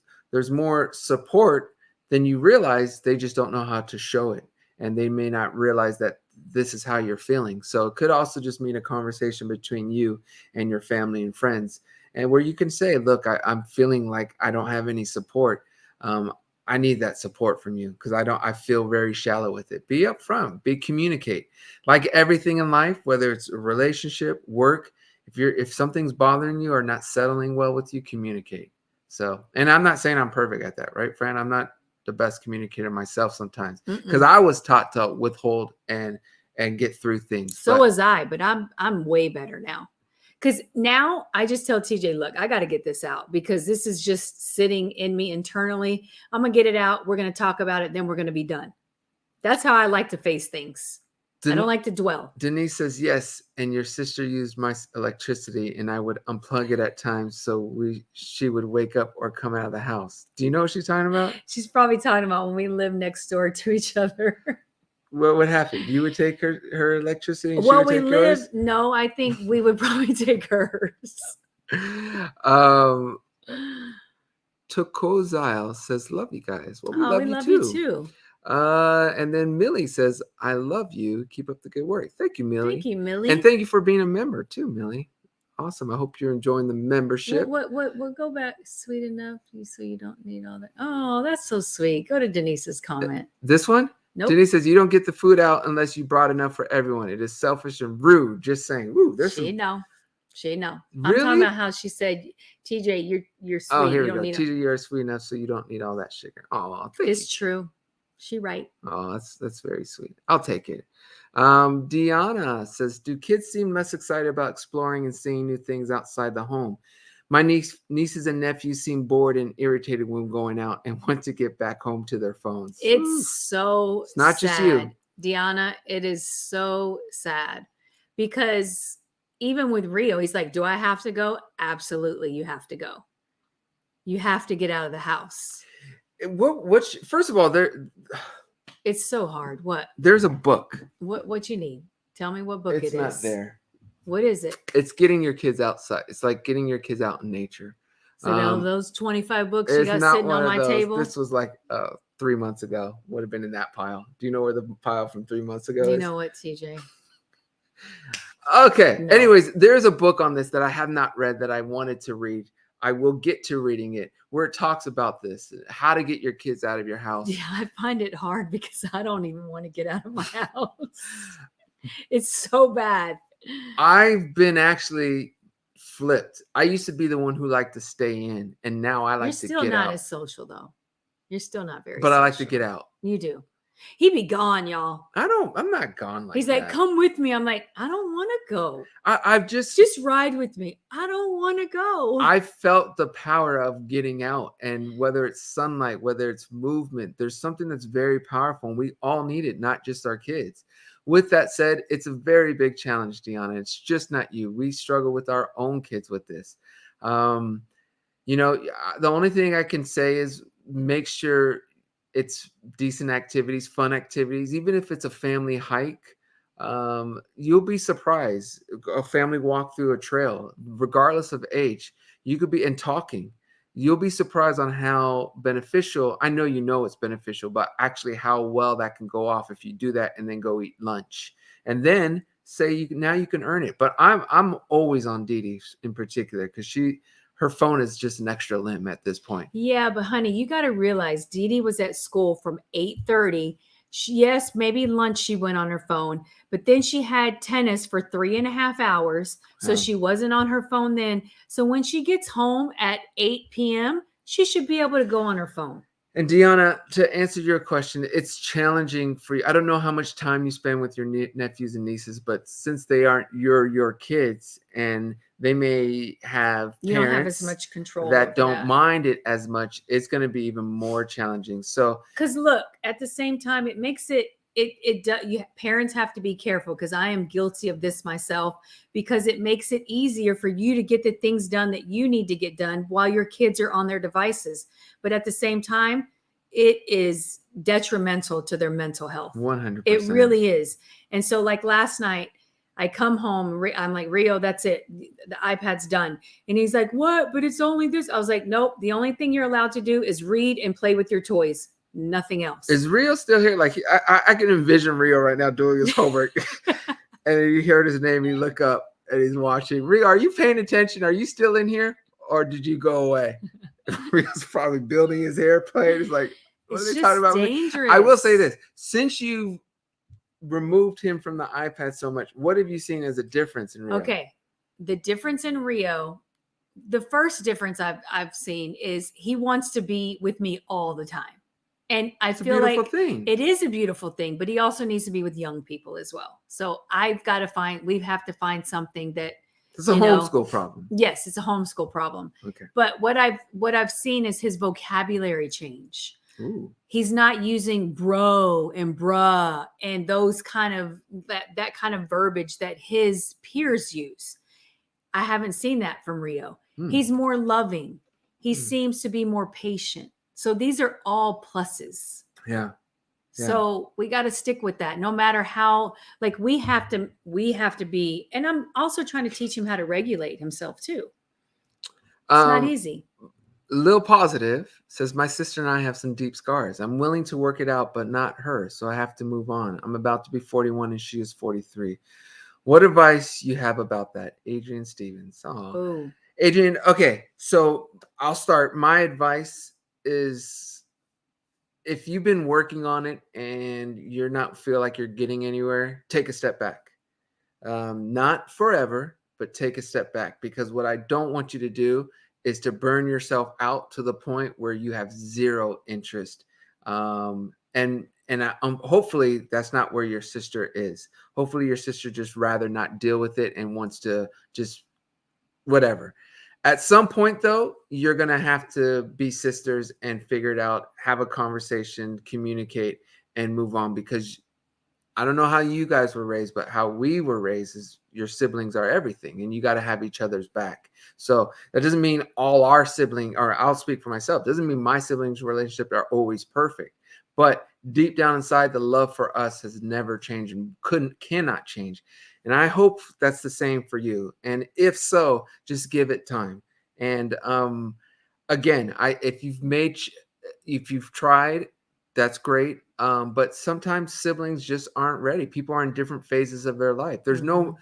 more support than you realize. They just don't know how to show it. And they may not realize that this is how you're feeling. So it could also just mean a conversation between you and your family and friends. And where you can say, look, I'm feeling like I don't have any support. I need that support from you because I feel very shallow with it. Be upfront, communicate. Like everything in life, whether it's a relationship, work, if something's bothering you or not settling well with you, communicate. So, and I'm not saying I'm perfect at that, right, Fran? I'm not the best communicator myself sometimes because I was taught to withhold and get through things. So was I, but I'm way better now. Because now I just tell TJ, look, I got to get this out because this is just sitting in me internally. I'm going to get it out. We're going to talk about it. Then we're going to be done. That's how I like to face things. I don't like to dwell. Denise says, yes. And your sister used my electricity and I would unplug it at times. So she would wake up or come out of the house. Do you know what she's talking about? She's probably talking about when we live next door to each other. What would happen? You would take her electricity and well, she would take yours? No, I think we would probably take hers. Tokozile says, love you guys. Well, we love you too. And then Millie says, I love you. Keep up the good work. Thank you, Millie. Thank you, Millie. And thank you for being a member too, Millie. Awesome. I hope you're enjoying the membership. What go back. Sweet enough so you don't need all that. Oh, that's so sweet. Go to Denise's comment. This one? Nope. Denise says, you don't get the food out unless you brought enough for everyone. It is selfish and rude. Just saying. Ooh, She know. Really? I'm talking about how she said, TJ, you're sweet. Oh, here you we don't go. need TJ, you're sweet enough so you don't need all that sugar. Oh, it's true. She right. Oh, that's very sweet. I'll take it. Deanna says, do kids seem less excited about exploring and seeing new things outside the home? My nieces and nephews seem bored and irritated when going out and want to get back home to their phones. It's not sad. Just you, Deanna. It is so sad because even with Rio, he's like, do I have to go? Absolutely. You have to go. You have to get out of the house. First of all, it's so hard. What? There's a book. What you need? Tell me what book it's not there. What is it? It's getting your kids outside. It's like getting your kids out in nature. So those 25 books you got sitting on my table? This was like 3 months ago. Would have been in that pile. Do you know where the pile from 3 months ago is? You know what, TJ? Okay. No. Anyways, there's a book on this that I have not read that I wanted to read. I will get to reading it where it talks about this, how to get your kids out of your house. Yeah, I find it hard because I don't even want to get out of my house. It's so bad. I've been actually flipped. I used to be the one who liked to stay in, and now I like to get out. You're still not as social, though. You're still not very But social. I like to get out. You do. He be gone, y'all. I'm not gone like that. He's like, come with me. I'm like, I don't want to go. I've just ride with me. I don't want to go. I felt the power of getting out, and whether it's sunlight, whether it's movement, there's something that's very powerful, and we all need it, not just our kids. With that said, it's a very big challenge, Deanna. It's just not you. We struggle with our own kids with this. The only thing I can say is make sure it's decent activities, fun activities, even if it's a family hike. You'll be surprised. A family walk through a trail, regardless of age, you could be talking. You'll be surprised on how beneficial. I know it's beneficial, but actually how well that can go off if you do that and then go eat lunch and then say now you can earn it. But I'm always on Dee Dee in particular because her phone is just an extra limb at this point. Yeah, but honey, you got to realize Dee Dee was at school from 8:30. Yes, maybe lunch she went on her phone, but then she had tennis for 3.5 hours. So she wasn't on her phone then. So when she gets home at 8 p.m., she should be able to go on her phone. And Deanna, to answer your question, it's challenging for you. I don't know how much time you spend with your nephews and nieces, but since they aren't your kids, and they may have You don't have as parents much control that over don't that. mind it as much, it's going to be even more challenging. So, Because look, at the same time, it makes parents have to be careful, because I am guilty of this myself, because it makes it easier for you to get the things done that you need to get done while your kids are on their devices. But at the same time, it is detrimental to their mental health. 100%. It really is. And so, like last night, I come home, I'm like, Rio, that's it. The iPad's done. And he's like, what? But it's only this. I was like, nope. The only thing you're allowed to do is read and play with your toys. Nothing else. Is Rio still here? Like, I can envision Rio right now doing his homework. And you heard his name, you look up and he's watching. Rio, are you paying attention? Are you still in here? Or did you go away? Rio's probably building his airplane. It's like, what It's are they talking about? dangerous. I will say this. Since you removed him from the iPad so much, what have you seen as a difference in Rio? Okay. The difference in Rio, the first difference I've seen is he wants to be with me all the time. And I feel like it is a beautiful thing, but he also needs to be with young people as well. So we have to find something that it's a homeschool problem. Yes, it's a homeschool problem. Okay. But what I've seen is his vocabulary change. Ooh. He's not using bro and bruh and those kind of that kind of verbiage that his peers use. I haven't seen that from Rio. He's more loving. He seems to be more patient. So these are all pluses. Yeah. So we got to stick with that. No matter how, like, we have to be, and I'm also trying to teach him how to regulate himself too. It's not easy. Lil Positive says, my sister and I have some deep scars. I'm willing to work it out, but not her. So I have to move on. I'm about to be 41 and she is 43. What advice you have about that? Adrian Stevens. Oh, Adrian. Okay. So I'll start. My advice is, if you've been working on it and you're not feel like you're getting anywhere, take a step back. Not forever, but take a step back, because what I don't want you to do is to burn yourself out to the point where you have zero interest. And hopefully that's not where your sister is. Hopefully your sister just rather not deal with it and wants to just whatever. At some point, though, you're going to have to be sisters and figure it out, have a conversation, communicate, and move on. Because I don't know how you guys were raised, but how we were raised is your siblings are everything, and you got to have each other's back. So that doesn't mean all our siblings, or I'll speak for myself, doesn't mean my siblings' relationship are always perfect. But deep down inside, the love for us has never changed and cannot change. And I hope that's the same for you. And if so, just give it time. And again, if you've tried, that's great. But sometimes siblings just aren't ready. People are in different phases of their life. There's no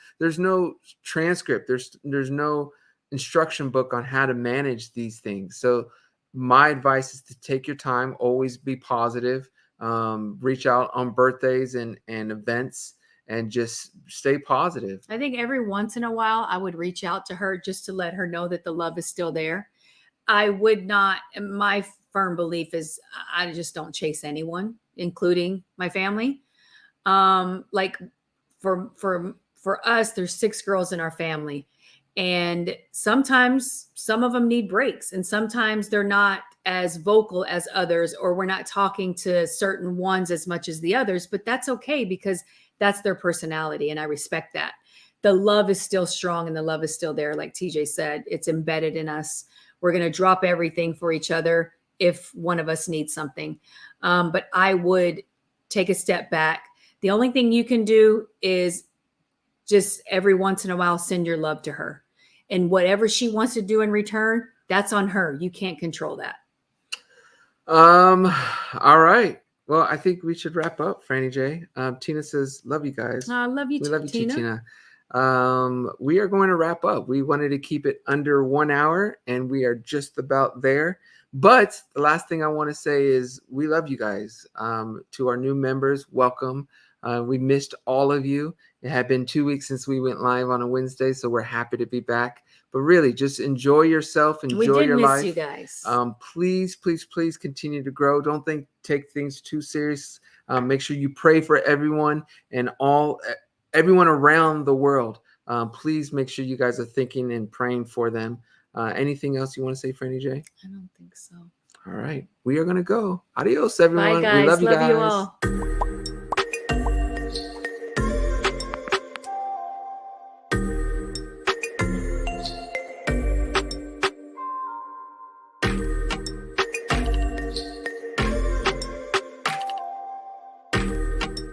transcript. There's no instruction book on how to manage these things. So my advice is to take your time, always be positive, reach out on birthdays and events, and just stay positive. I think every once in a while I would reach out to her just to let her know that the love is still there. I would not, my firm belief is I just don't chase anyone, including my family. Like for us, there's 6 girls in our family, and sometimes some of them need breaks, and sometimes they're not as vocal as others, or we're not talking to certain ones as much as the others, but that's okay, because that's their personality, and I respect that. The love is still strong and the love is still there. Like TJ said, it's embedded in us. We're going to drop everything for each other if one of us needs something. But I would take a step back. The only thing you can do is just every once in a while send your love to her. And whatever she wants to do in return, that's on her. You can't control that. All right. Well, I think we should wrap up, Franny J. Tina says, love you guys. I love you too, love you too, Tina. We are going to wrap up. We wanted to keep it under 1 hour, and we are just about there. But the last thing I want to say is we love you guys. To our new members, welcome. We missed all of you. It had been 2 weeks since we went live on a Wednesday, so we're happy to be back. But really, just enjoy yourself, We enjoy did your miss life. you guys. Please, please, please continue to grow. Don't take things too serious. Make sure you pray for everyone and everyone around the world. Please make sure you guys are thinking and praying for them. Anything else you want to say, Franny J? I don't think so. All right, we are gonna go. Adios, everyone. Bye, guys. We love you guys. You all.